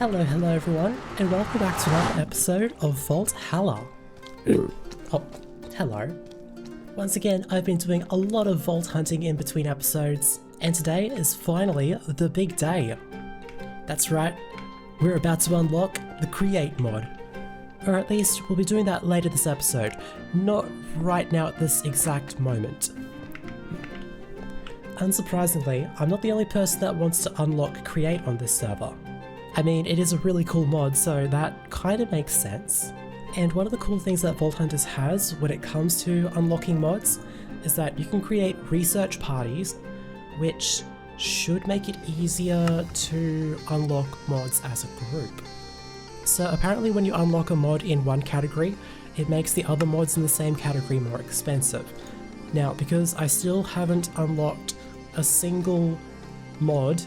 Hello everyone, and welcome back to another episode of Vaulthalla. Oh, hello. Once again, I've been doing a lot of vault hunting in between episodes, and today is finally the big day. That's right, we're about to unlock the Create mod. Or at least, we'll be doing that later this episode, not right now at this exact moment. Unsurprisingly, I'm not the only person that wants to unlock Create on this server. I mean, it is a really cool mod, so that kind of makes sense. And one of the cool things that Vault Hunters has when it comes to unlocking mods is that you can create research parties, which should make it easier to unlock mods as a group. So apparently when you unlock a mod in one category, it makes the other mods in the same category more expensive. Now, because I still haven't unlocked a single mod,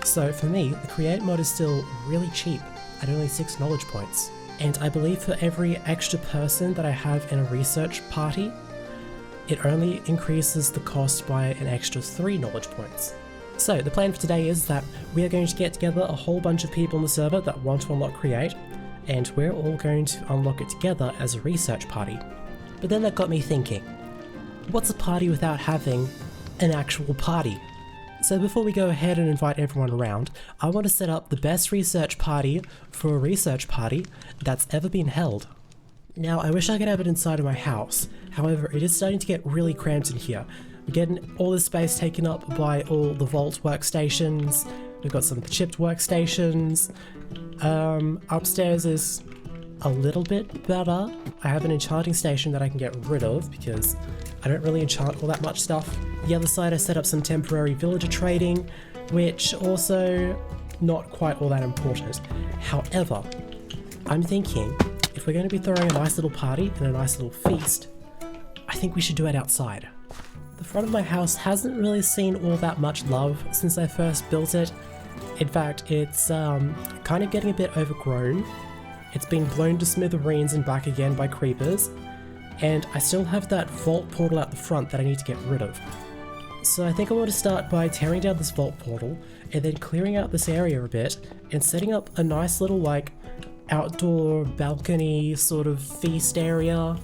so for me, the Create mod is still really cheap at only 6 knowledge points. And I believe for every extra person that I have in a research party, it only increases the cost by an extra 3 knowledge points. So the plan for today is that we are going to get together a whole bunch of people on the server that want to unlock Create, and we're all going to unlock it together as a research party. But then that got me thinking, what's a party without having an actual party? So before we go ahead and invite everyone around, I want to set up the best research party for a research party that's ever been held. Now, I wish I could have it inside of my house, however, it is starting to get really cramped in here. We're getting all this space taken up by all the vault workstations, we've got some of the chipped workstations, upstairs is a little bit better. I have an enchanting station that I can get rid of because I don't really enchant all that much stuff. The other side I set up some temporary villager trading, which also not quite all that important. However, I'm thinking if we're going to be throwing a nice little party and a nice little feast, I think we should do it outside. The front of my house hasn't really seen all that much love since I first built it. In fact, it's kind of getting a bit overgrown. It's been blown to smithereens and back again by creepers, and I still have that vault portal at the front that I need to get rid of. So I think I want to start by tearing down this vault portal and then clearing out this area a bit and setting up a nice little like outdoor balcony sort of feast area,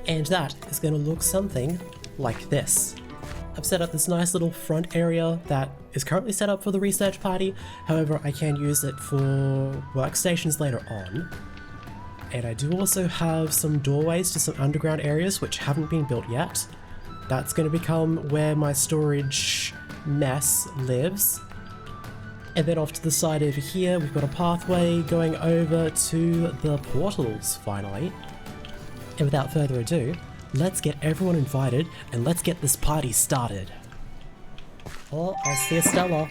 and that is going to look something like this. I've set up this nice little front area that is currently set up for the research party, however I can use it for workstations later on. And I do also have some doorways to some underground areas which haven't been built yet. That's going to become where my storage mess lives. And then off to the side over here, we've got a pathway going over to the portals, finally. And without further ado, let's get everyone invited and let's get this party started. Oh, I see Estella.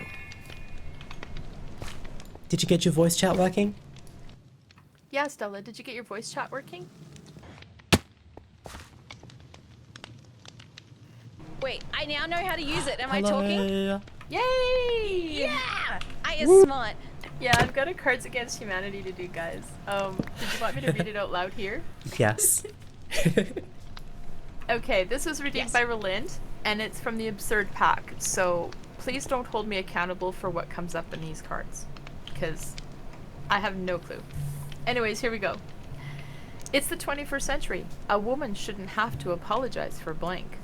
Did you get your voice chat working? Yeah, Stella, did you get your voice chat working? Wait, I now know how to use it. Am Hello. I talking? Yay! Yeah! I is smart. Yeah, I've got a Cards Against Humanity to do, guys. Did you want me to read it out loud here? Yes. Okay, this was redeemed Yes. by Relind, and it's from the Absurd Pack, so please don't hold me accountable for what comes up in these cards, because I have no clue. Anyways, here we go. It's the 21st century. A woman shouldn't have to apologize for blank.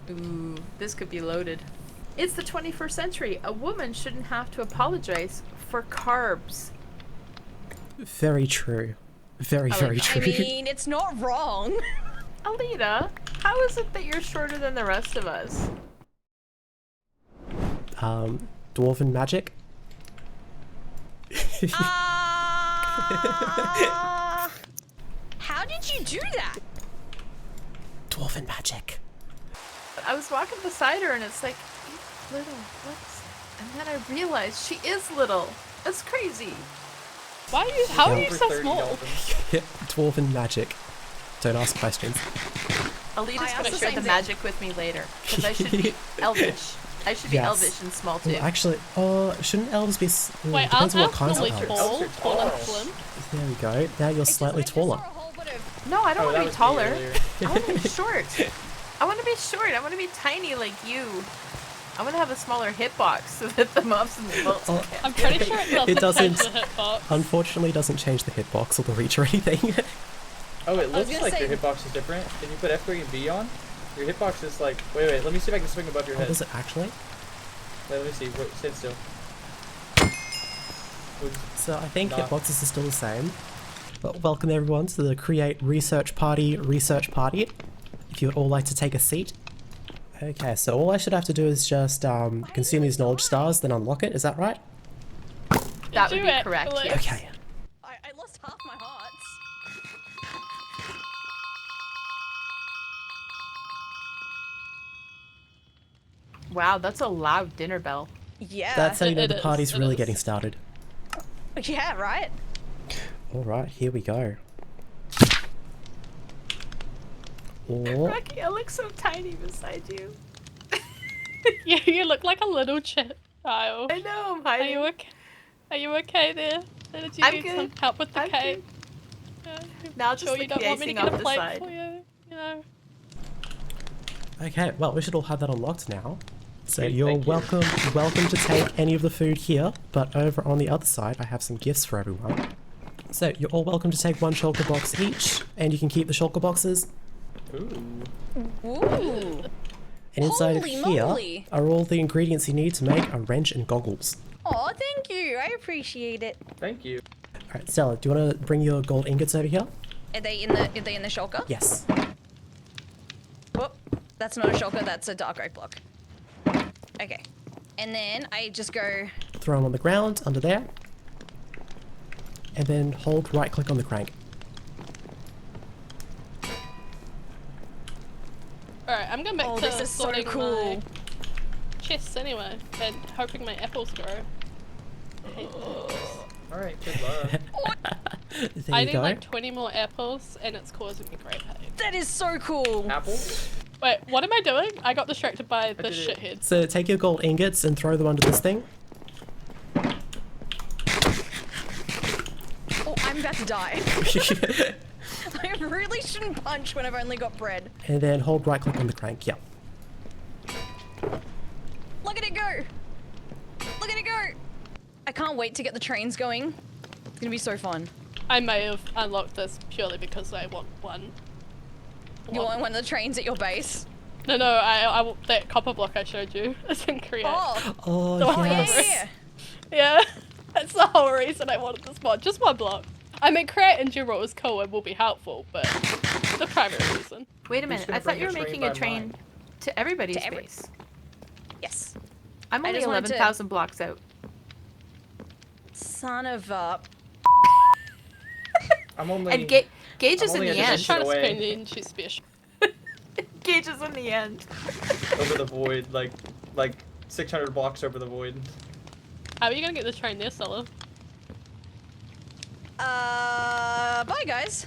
Ooh, this could be loaded. It's the 21st century. A woman shouldn't have to apologize for carbs. Very true. Very I true. mean, it's not wrong. Alita, how is it that you're shorter than the rest of us? Dwarven magic? How did you do that? Dwarven magic. I was walking beside her and it's like, little, whoops. And then I realized she is little. That's crazy. Why are you? How are you so small? Dwarven magic. Don't ask questions. Alita's asked gonna the share same the thing. magic with me later. Because I should be elvish. I should be Yes. elvish and small too. Well, actually, shouldn't elves be... Wait, depends aren't on what elves kinds of normally elves. tall and slim? There we go. Now you're slightly taller. No, I don't want to be taller. earlier. I want to be short. I want to be short. I want to be tiny like you. I'm gonna have a smaller hitbox so that the mobs in the vault. Oh, I'm pretty sure it doesn't, doesn't- change the hitbox. Unfortunately, doesn't change the hitbox or the reach or anything. Oh, it looks gonna like say- your hitbox is different. Can you put F3 and B on? Your hitbox is like. Wait. Let me see if I can swing above your Oh, head. does it actually? Wait, let me see. Wait, stand still. So I think Nah. hitboxes are still the same. But welcome everyone to the Create Research Party. If you would all like to take a seat. Okay, so all I should have to do is just consume these knowledge stars, then unlock it. Is that right? That Did would you be correct. actually? Yes. Okay. I lost half my hearts. Wow, that's a loud dinner bell. Yeah. That's how you know It the is, party's it really is. getting started. Yeah, right? Alright, here we go. Oh, Rocky, I look so tiny beside you. Yeah, you look like a little child. I know, I'm Are hiding. you okay? Are you okay there? Did you I'm need good. some help with the I'm cake? good. Yeah, Now just sure you lick don't the want me to icing get off a the plate side. for you? You know. okay. Well, we should all have that unlocked now. So Great, you're thank you. welcome to take any of the food here, but over on the other side, I have some gifts for everyone. So you're all welcome to take one shulker box each, and you can keep the shulker boxes. Ooh. Ooh. And inside Holy of here moly. are all the ingredients you need to make a wrench and goggles. Oh, thank you. I appreciate it. Thank you. Alright, Stella, do you want to bring your gold ingots over here? Are they in the shulker? Yes. Oh, that's not a shulker, that's a dark oak block. Okay. And then I just go. Throw them on the ground, under there. And then hold right click on the crank. Alright, I'm going back Oh, to this is so sorting cool. my chests anyway, and hoping my apples grow. I hate apples. Alright, good luck. There I you need go. like 20 more apples, and it's causing me great pain. That is so cool. Apples? Wait, what am I doing? I got distracted by the did it. shithead. So take your gold ingots and throw them under this thing. Oh, I'm about to die. I really shouldn't punch when I've only got bread. And then hold right click on the crank, yeah. Look at it go! Look at it go! I can't wait to get the trains going. It's gonna be so fun. I may have unlocked this purely because I want one. You want one of the trains at your base? No, I want that copper block I showed you. It's in Create. Oh! Oh, Oh, Oh, yeah, yes. yeah, Yeah, that's the whole reason I wanted this mod. Just one block. I mean, Create and Dural is cool and will be helpful, but the primary reason. Wait a Who's minute, gonna I thought bring you a were train making by a train mine? to everybody's To every- base. Yes. I'm I only just wanted to- 11,000 blocks out. Son of a... I'm only. And Gage is I'm in only the at end. the Trying to away. screen in, she's special. Gage is in the end. Over the void, like 600 blocks over the void. How are you gonna get the train there, Stella? Bye guys.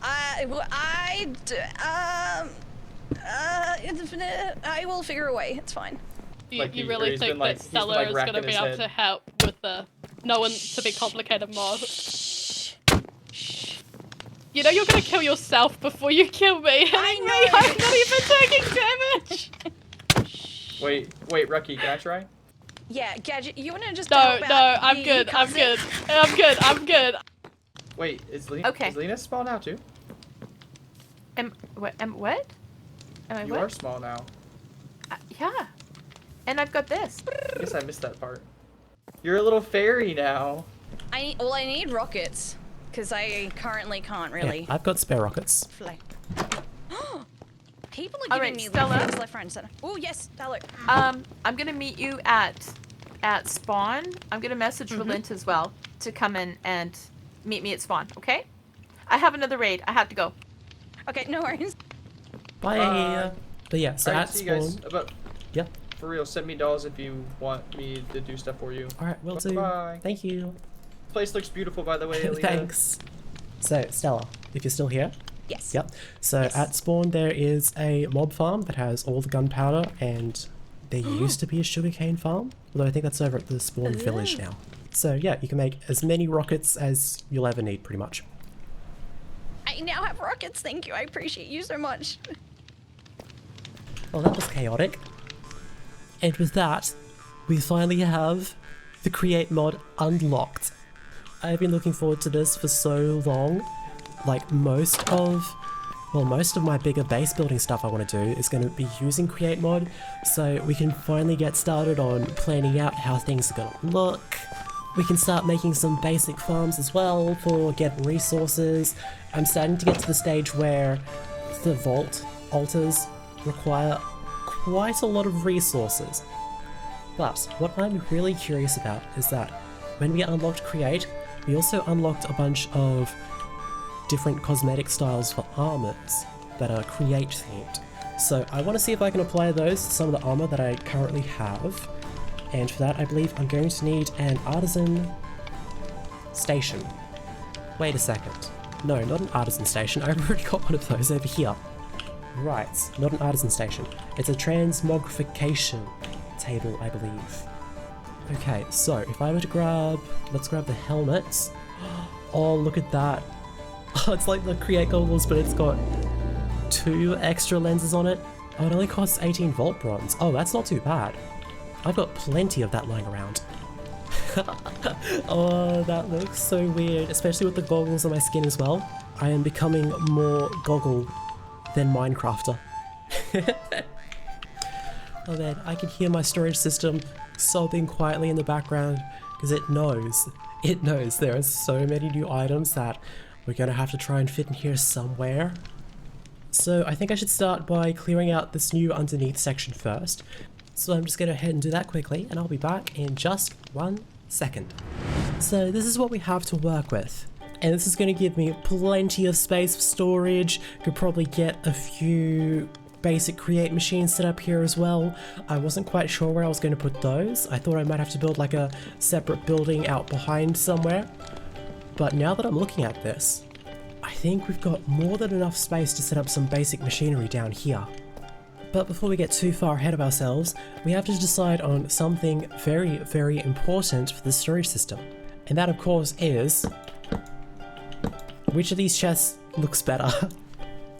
I will figure a way. It's fine. Like You he- really he's think been, like- that he's been, Stella like, is racking gonna be his able head. to help with the no one to be complicated mod? Shh. Shh. You know you're gonna kill yourself before you kill me. Hitting me, know. I'm not even taking damage. Wait, Rucky, can I try? Yeah, Gadget, you wanna just No, help no, out I'm the good. I'm cousin? good. I'm good. Wait, is Lena? Okay. Is Lena small now too? What? Am I You what? are small now. Yeah. And I've got this. I guess I missed that part. You're a little fairy now. I need rockets, because I currently can't Yeah, really I've got spare rockets. fly. People are Alright, giving me Stella. things left, right, and center. Oh yes, hello. I'm gonna meet you at spawn. I'm gonna message Valint as well to come in and meet me at spawn. Okay? I have another raid. I have to go. Okay, no worries. Bye. Bye. But yeah, so Alright, at see you guys. spawn. But Yeah. for real, send me dolls if you want me to do stuff for you. Alright, will do. Bye. Thank you. Place looks beautiful, by the way, Alina. Thanks. So, Stella, if you're still here. Yes. Yep. So Yes. at spawn there is a mob farm that has all the gunpowder, and there used to be a sugarcane farm, although I think that's over at the spawn village now. So yeah, you can make as many rockets as you'll ever need, pretty much. I now have rockets, thank you. I appreciate you so much. Well, that was chaotic. And with that, we finally have the Create mod unlocked. I've been looking forward to this for so long. Like most of my bigger base building stuff I want to do is going to be using Create mod, so we can finally get started on planning out how things are going to look. We can start making some basic farms as well for getting resources. I'm starting to get to the stage where the vault altars require quite a lot of resources. But what I'm really curious about is that when we unlocked Create, we also unlocked a bunch of different cosmetic styles for armors that are Create themed. So I want to see if I can apply those to some of the armor that I currently have. And for that, I believe I'm going to need an artisan station. Wait a second. No, not an artisan station. I've already got one of those over here. Right, not an artisan station. It's a transmogrification table, I believe. Okay, so if I were to let's grab the helmets. Oh, look at that. Oh, it's like the Create goggles, but it's got 2 extra lenses on it. Oh, it only costs 18 Vault Bronze. Oh, that's not too bad. I've got plenty of that lying around. Oh, that looks so weird, especially with the goggles on my skin as well. I am becoming more goggle than Minecrafter. Oh man, I can hear my storage system sobbing quietly in the background because it knows there are so many new items that we're gonna have to try and fit in here somewhere. So I think I should start by clearing out this new underneath section first. So I'm just gonna go ahead and do that quickly, and I'll be back in just 1 second. So this is what we have to work with. And this is going to give me plenty of space for storage. Could probably get a few basic Create machines set up here as well. I wasn't quite sure where I was going to put those. I thought I might have to build like a separate building out behind somewhere. But now that I'm looking at this, I think we've got more than enough space to set up some basic machinery down here. But before we get too far ahead of ourselves, we have to decide on something very, very important for the storage system. And that of course is, which of these chests looks better?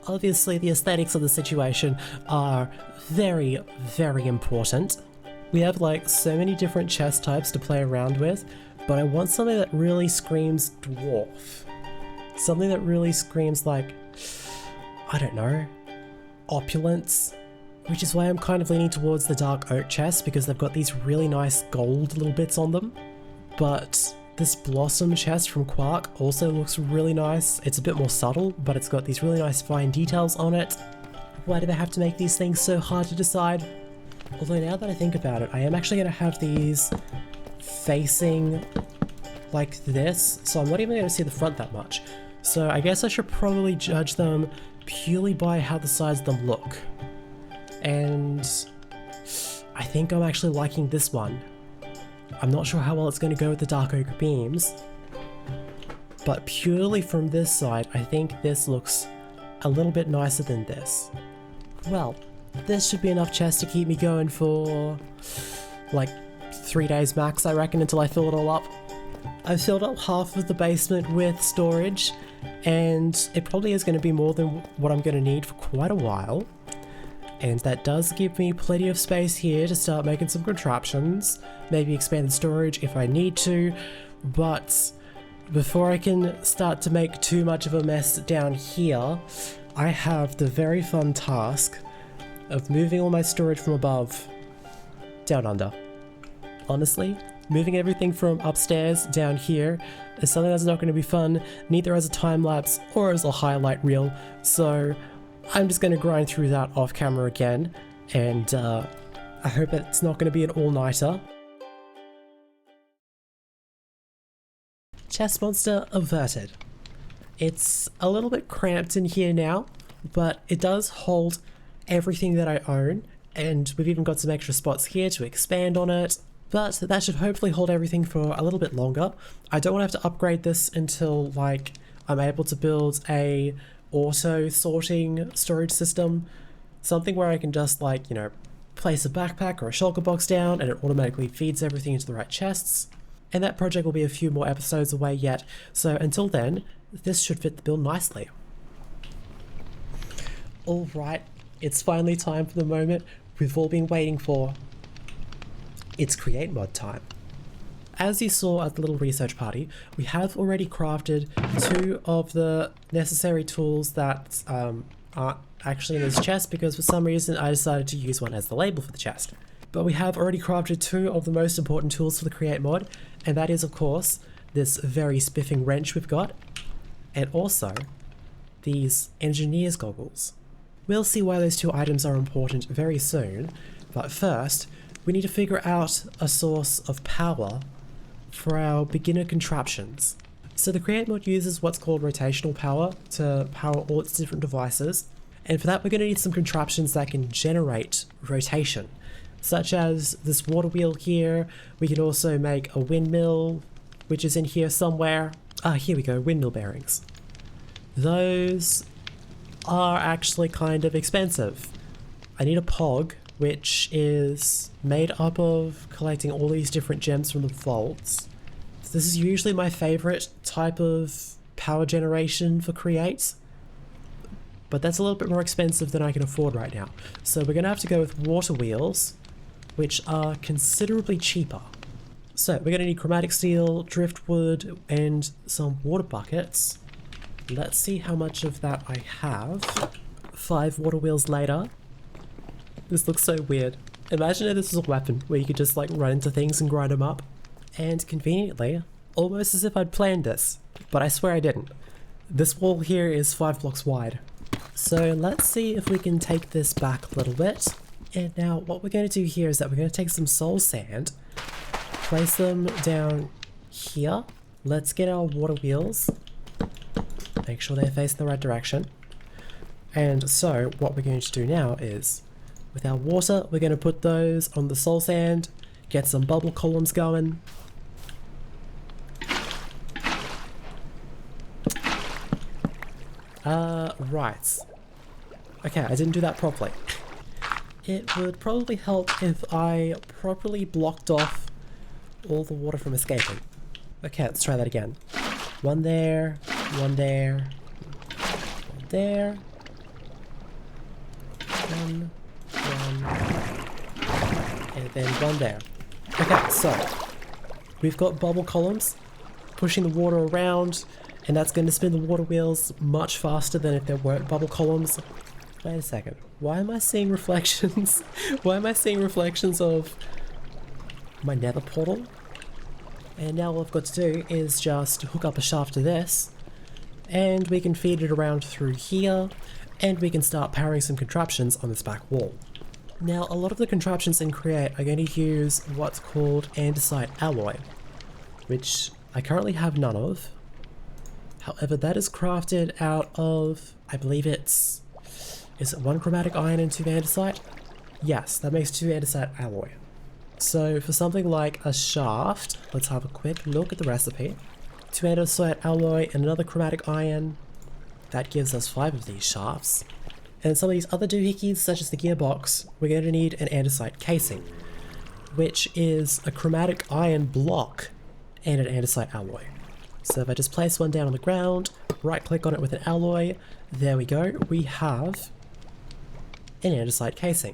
Obviously the aesthetics of the situation are very, very important. We have like so many different chest types to play around with, but I want something that really screams dwarf. Something that really screams like, I don't know, opulence. Which is why I'm kind of leaning towards the dark oak chests, because they've got these really nice gold little bits on them. But this blossom chest from Quark also looks really nice. It's a bit more subtle, but it's got these really nice fine details on it. Why do they have to make these things so hard to decide? Although now that I think about it, I am actually going to have these facing like this, so I'm not even going to see the front that much. So I guess I should probably judge them purely by how the sides of them look. And I think I'm actually liking this one. I'm not sure how well it's going to go with the dark oak beams, but purely from this side, I think this looks a little bit nicer than this. Well, this should be enough chest to keep me going for like 3 days max, I reckon, until I fill it all up. I've filled up half of the basement with storage, and it probably is going to be more than what I'm going to need for quite a while. And that does give me plenty of space here to start making some contraptions, maybe expand the storage if I need to, but before I can start to make too much of a mess down here, I have the very fun task of moving all my storage from above down under. Honestly, moving everything from upstairs down here is something that's not going to be fun, neither as a time lapse or as a highlight reel, so I'm just going to grind through that off camera again, and I hope it's not going to be an all-nighter. Chest monster averted. It's a little bit cramped in here now, but it does hold everything that I own, and we've even got some extra spots here to expand on it, but that should hopefully hold everything for a little bit longer. I don't want to have to upgrade this until like I'm able to build a auto sorting storage system, something where I can just like, you know, place a backpack or a shulker box down and it automatically feeds everything into the right chests. And that project will be a few more episodes away yet, so until then, this should fit the bill nicely. Alright, it's finally time for the moment we've all been waiting for. it's create mod time. As you saw at the little research party, we have already crafted 2 of the necessary tools that aren't actually in this chest because for some reason I decided to use one as the label for the chest. But we have already crafted 2 of the most important tools for the create mod, and that is of course this very spiffing wrench we've got, and also these engineer's goggles. We'll see why those 2 items are important very soon, but first we need to figure out a source of power for our beginner contraptions. So the create mod uses what's called rotational power to power all its different devices, and for that we're going to need some contraptions that can generate rotation, such as this water wheel here. We can also make a windmill, which is in here somewhere. Ah, here we go, windmill bearings. Those are actually kind of expensive. I need a pog, which is made up of collecting all these different gems from the vaults. This is usually my favorite type of power generation for create, but that's a little bit more expensive than I can afford right now. So we're gonna have to go with water wheels, which are considerably cheaper. So we're gonna need chromatic steel, driftwood, and some water buckets. Let's see how much of that I have. 5 water wheels later. This looks so weird. Imagine if this was a weapon where you could just like run into things and grind them up. And conveniently, almost as if I'd planned this, but I swear I didn't. This wall here is 5 blocks wide. So let's see if we can take this back a little bit. And now what we're going to do here is that we're going to take some soul sand, place them down here. Let's get our water wheels. Make sure they're facing the right direction. And so what we're going to do now is, with our water, we're going to put those on the soul sand, get some bubble columns going. Right. Okay, I didn't do that properly. It would probably help if I properly blocked off all the water from escaping. Okay, let's try that again. One there, one there, one there. One, and then one there. Okay, so we've got bubble columns pushing the water around, and that's going to spin the water wheels much faster than if there weren't bubble columns. Wait a second, why am I seeing reflections? Why am I seeing reflections of my nether portal? And now all I've got to do is just hook up a shaft to this, and we can feed it around through here, and we can start powering some contraptions on this back wall. Now, a lot of the contraptions in Create are going to use what's called andesite alloy, which I currently have none of. However, that is crafted out of, I believe is it 1 chromatic iron and 2 andesite? Yes, that makes 2 andesite alloy. So for something like a shaft, let's have a quick look at the recipe. 2 andesite alloy and another chromatic iron. That gives us 5 of these shafts. And some of these other doohickeys, such as the gearbox, we're going to need an andesite casing, which is a chromatic iron block and an andesite alloy. So if I just place one down on the ground, right click on it with an alloy, there we go, we have an andesite casing.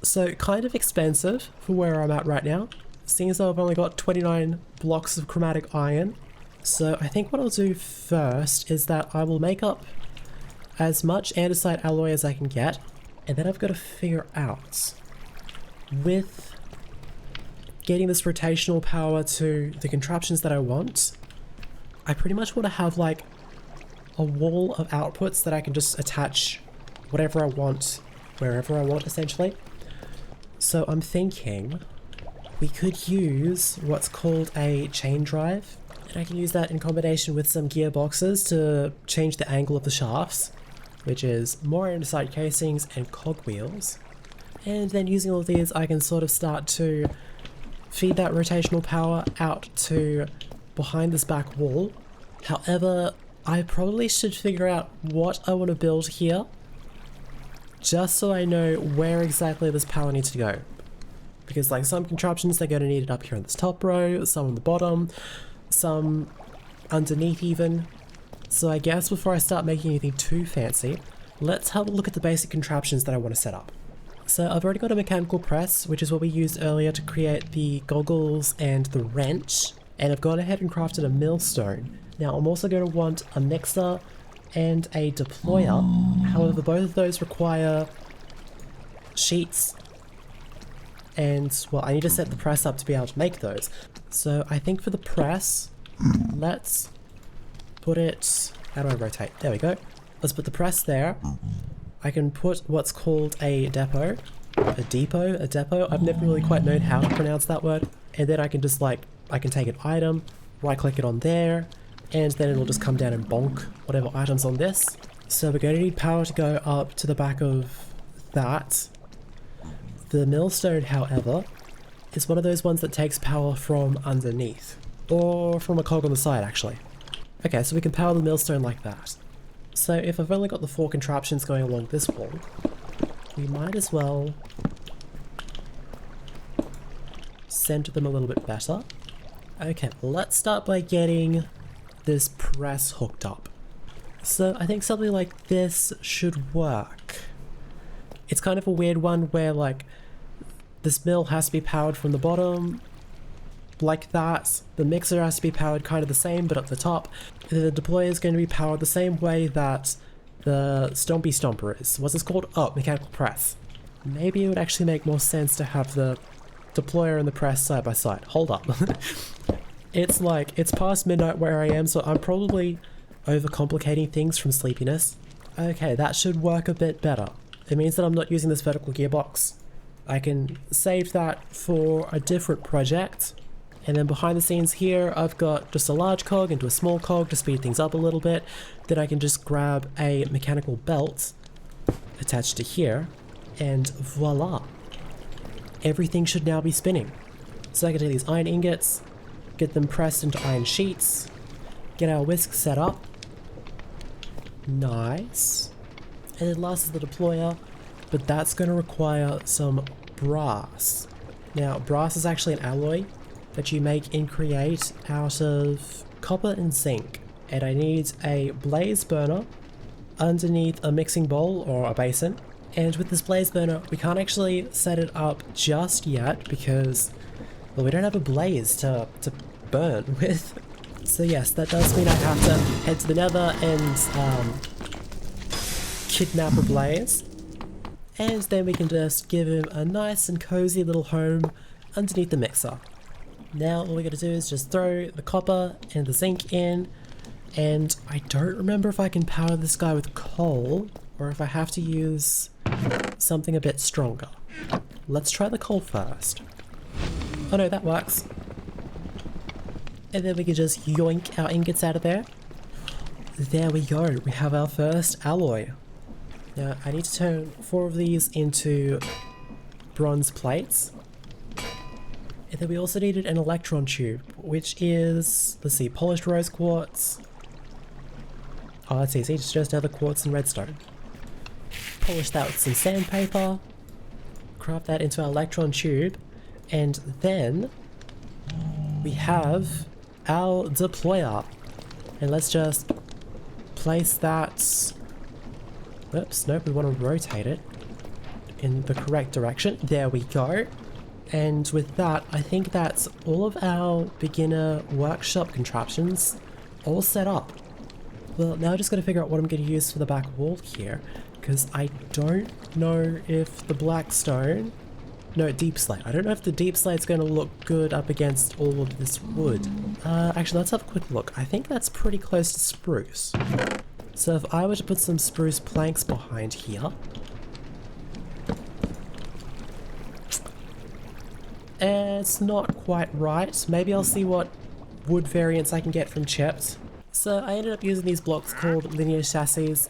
So kind of expensive for where I'm at right now, seeing as though I've only got 29 blocks of chromatic iron. So I think what I'll do first is that I will make up as much andesite alloy as I can get, and then I've got to figure out, with getting this rotational power to the contraptions that I want, I pretty much want to have like a wall of outputs that I can just attach whatever I want, wherever I want essentially. So I'm thinking we could use what's called a chain drive, and I can use that in combination with some gearboxes to change the angle of the shafts, which is more andesite casings and cogwheels. And then using all of these, I can sort of start to feed that rotational power out to behind this back wall. However, I probably should figure out what I want to build here, just so I know where exactly this power needs to go. Because like some contraptions, they're going to need it up here in this top row, some on the bottom, some underneath even. So I guess before I start making anything too fancy, let's have a look at the basic contraptions that I want to set up. So I've already got a mechanical press, which is what we used earlier to create the goggles and the wrench. And I've gone ahead and crafted a millstone. Now I'm also going to want a mixer and a deployer. However, both of those require sheets. And, well, I need to set the press up to be able to make those. So I think for the press, let's put it... How do I rotate? There we go. Let's put the press there. I can put what's called a depot. A depot. I've never really quite known how to pronounce that word. And then I can just like, I can take an item, right click it on there, and then it'll just come down and bonk whatever item's on this. So we're going to need power to go up to the back of that. The millstone, however, is one of those ones that takes power from underneath. Or from a cog on the side, actually. Okay, so we can power the millstone like that. So if I've only got the 4 contraptions going along this wall, we might as well center them a little bit better. Okay, let's start by getting this press hooked up. So I think something like this should work. It's kind of a weird one where like this mill has to be powered from the bottom like that. The mixer has to be powered kind of the same but at the top. And the deployer is going to be powered the same way that the Stompy Stomper is. What's this called? Oh, mechanical press. Maybe it would actually make more sense to have the deployer and the press side by side. Hold up. It's past midnight where I am, so I'm probably overcomplicating things from sleepiness. Okay, that should work a bit better. It means that I'm not using this vertical gearbox. I can save that for a different project. And then behind the scenes here, I've got just a large cog into a small cog to speed things up a little bit. Then I can just grab a mechanical belt attached to here, and voila. Everything should now be spinning. So I can take these iron ingots, get them pressed into iron sheets, get our whisk set up. Nice. And then last is the deployer, but that's going to require some brass. Now, brass is actually an alloy that you make and create out of copper and zinc. And I need a blaze burner underneath a mixing bowl or a basin. And with this blaze burner, we can't actually set it up just yet because, well, we don't have a blaze to burn with. So yes, that does mean I have to head to the nether and kidnap a blaze. And then we can just give him a nice and cozy little home underneath the mixer. Now all we gotta do is just throw the copper and the zinc in, and I don't remember if I can power this guy with coal or if I have to use something a bit stronger. Let's try the coal first. Oh no, that works. And then we can just yoink our ingots out of there. There we go, we have our first alloy. Now I need to turn 4 of these into bronze plates. And then we also needed an electron tube, which is, let's see, polished rose quartz. Oh, that's easy, just another quartz and redstone. Polish that with some sandpaper, craft that into our electron tube, and then we have our deployer. And let's just place that, oops, nope, we want to rotate it in the correct direction. There we go. And with that, I think that's all of our beginner workshop contraptions all set up. Well, now I just gotta figure out what I'm gonna use for the back wall here, because I don't know if the black stone, no, deep slate. I don't know if the deep slate's gonna look good up against all of this wood. Actually, let's have a quick look. I think that's pretty close to spruce. So if I were to put some spruce planks behind here, it's not quite right. Maybe I'll see what wood variants I can get from chips. So I ended up using these blocks called linear chassis.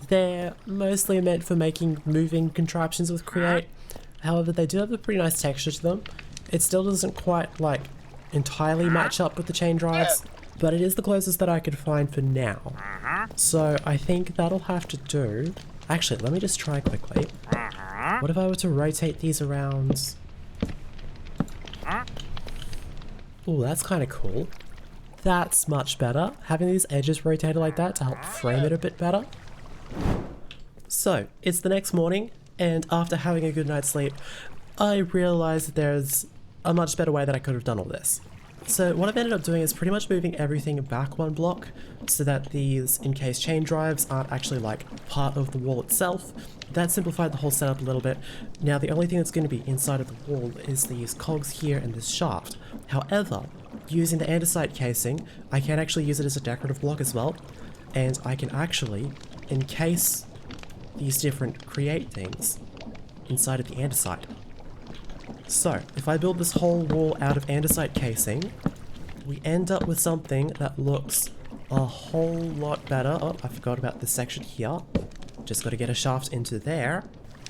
They're mostly meant for making moving contraptions with Create. However, they do have a pretty nice texture to them. It still doesn't quite like entirely match up with the chain drives, but it is the closest that I could find for now. So I think that'll have to do. Actually, let me just try quickly. What if I were to rotate these around? Oh, that's kind of cool. That's much better. Having these edges rotated like that to help frame it a bit better. So, it's the next morning, And after having a good night's sleep, I realized that there's a much better way that I could have done all this. So what I've ended up doing is pretty much moving everything back one block so that these encased chain drives aren't actually like part of the wall itself. That simplified the whole setup a little bit. Now the only thing that's going to be inside of the wall is these cogs here and this shaft. However, using the andesite casing, I can actually use it as a decorative block as well, and I can actually encase these different create things inside of the andesite. So, if I build this whole wall out of andesite casing, we end up with something that looks a whole lot better. Oh, I forgot about this section here. Just got to get a shaft into there.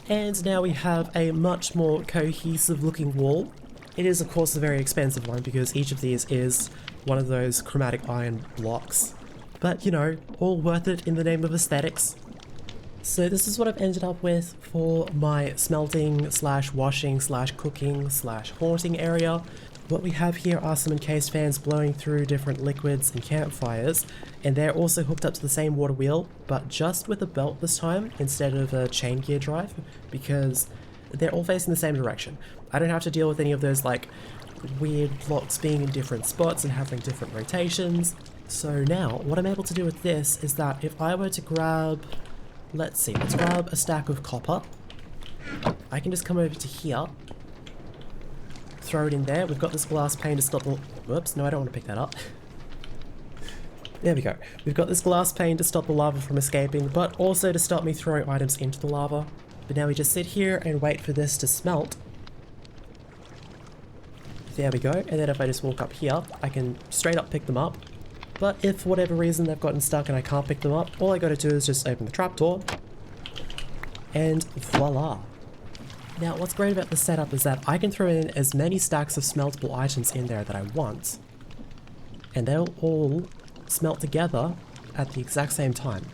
And now we have a much more cohesive looking wall. It is of course a very expensive one because each of these is one of those chromatic iron blocks. But you know, all worth it in the name of aesthetics. So this is what I've ended up with for my smelting slash washing slash cooking slash haunting area. What we have here are some encased fans blowing through different liquids and campfires, and they're also hooked up to the same water wheel, but just with a belt this time instead of a chain gear drive, because they're all facing the same direction. I don't have to deal with any of those like weird blocks being in different spots and having different rotations. So now what I'm able to do with this is that if I were to grab, let's grab a stack of copper. I can just come over to here, throw it in there. We've got this glass pane to stop the... Whoops, no, I don't want to pick that up. There we go. We've got this glass pane to stop the lava from escaping, but also to stop me throwing items into the lava. But now we just sit here and wait for this to smelt. There we go. And then if I just walk up here, I can straight up pick them up. But if for whatever reason they've gotten stuck and I can't pick them up, all I gotta do is just open the trapdoor, and voila. Now what's great about this setup is that I can throw in as many stacks of smeltable items in there that I want, and they'll all smelt together at the exact same time.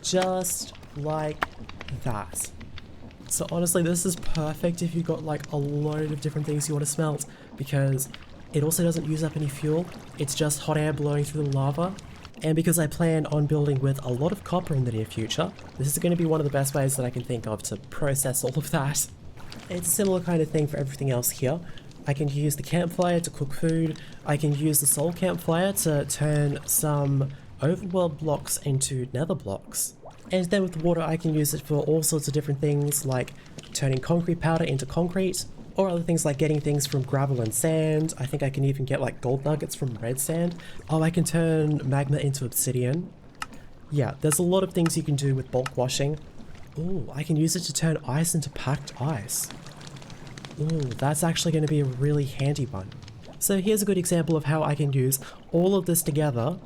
Just like that. So honestly, this is perfect if you've got like a load of different things you want to smelt, because it also doesn't use up any fuel. It's just hot air blowing through the lava. And because I plan on building with a lot of copper in the near future, this is going to be one of the best ways that I can think of to process all of that. It's a similar kind of thing for everything else here. I can use the campfire to cook food. I can use the soul campfire to turn some overworld blocks into nether blocks. And then with the water I can use it for all sorts of different things, like turning concrete powder into concrete, or other things like getting things from gravel and sand. I think I can even get like gold nuggets from red sand. Oh, I can turn magma into obsidian. Yeah, there's a lot of things you can do with bulk washing. Ooh, I can use it to turn ice into packed ice. Ooh, that's actually going to be a really handy one. So here's a good example of how I can use all of this together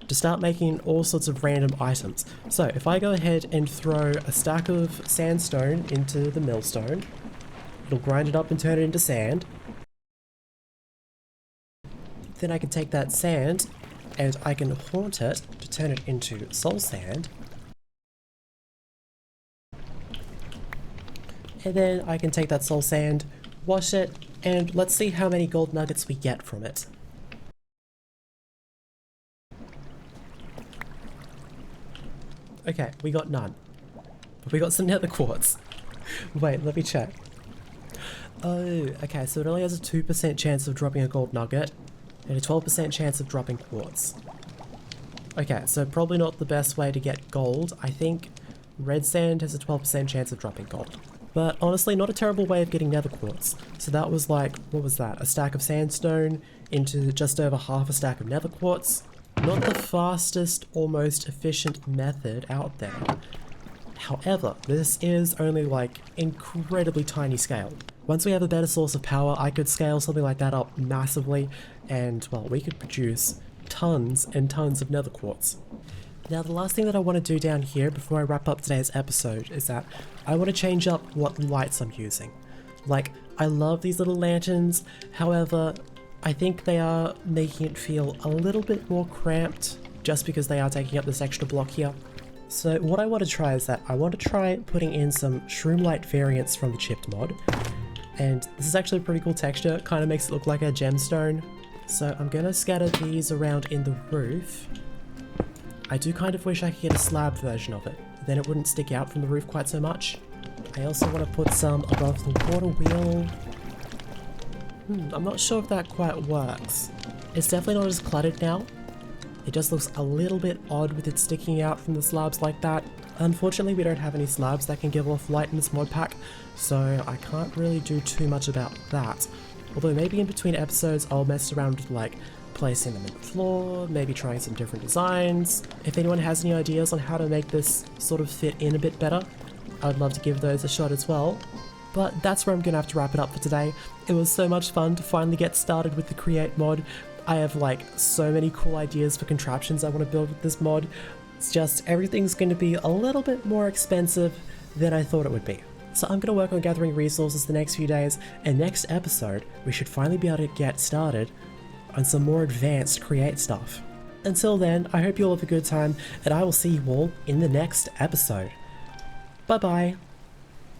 to start making all sorts of random items. So if I go ahead and throw a stack of sandstone into the millstone, it'll grind it up and turn it into sand. Then I can take that sand and I can haunt it to turn it into soul sand. And then I can take that soul sand, wash it, and let's see how many gold nuggets we get from it. Okay, we got none. But we got some nether quartz. Wait, let me check. Oh, okay, so it only has a 2% chance of dropping a gold nugget, and a 12% chance of dropping quartz. Okay, so probably not the best way to get gold. I think red sand has a 12% chance of dropping gold. But honestly, not a terrible way of getting nether quartz. So that was like, what was that? A stack of sandstone into just over half a stack of nether quartz. Not the fastest or most efficient method out there. However, this is only like incredibly tiny scale. Once we have a better source of power, I could scale something like that up massively, and well, we could produce tons and tons of nether quartz. Now the last thing that I want to do down here before I wrap up today's episode is that I want to change up what lights I'm using. Like, I love these little lanterns, however, I think they are making it feel a little bit more cramped just because they are taking up this extra block here. So what I want to try is that I want to try putting in some shroom light variants from the chipped mod. And this is actually a pretty cool texture, it kind of makes it look like a gemstone. So I'm going to scatter these around in the roof. I do kind of wish I could get a slab version of it, then it wouldn't stick out from the roof quite so much. I also want to put some above the water wheel. I'm not sure if that quite works. It's definitely not as cluttered now. It just looks a little bit odd with it sticking out from the slabs like that. Unfortunately, we don't have any slabs that can give off light in this mod pack, so I can't really do too much about that. Although maybe in between episodes I'll mess around with like placing them in the floor, maybe trying some different designs. If anyone has any ideas on how to make this sort of fit in a bit better, I'd love to give those a shot as well. But that's where I'm gonna have to wrap it up for today. It was so much fun to finally get started with the Create mod. I have like so many cool ideas for contraptions I want to build with this mod. It's just everything's going to be a little bit more expensive than I thought it would be. So I'm going to work on gathering resources the next few days, and next episode we should finally be able to get started on some more advanced Create stuff. Until then, I hope you all have a good time, and I will see you all in the next episode. Bye bye!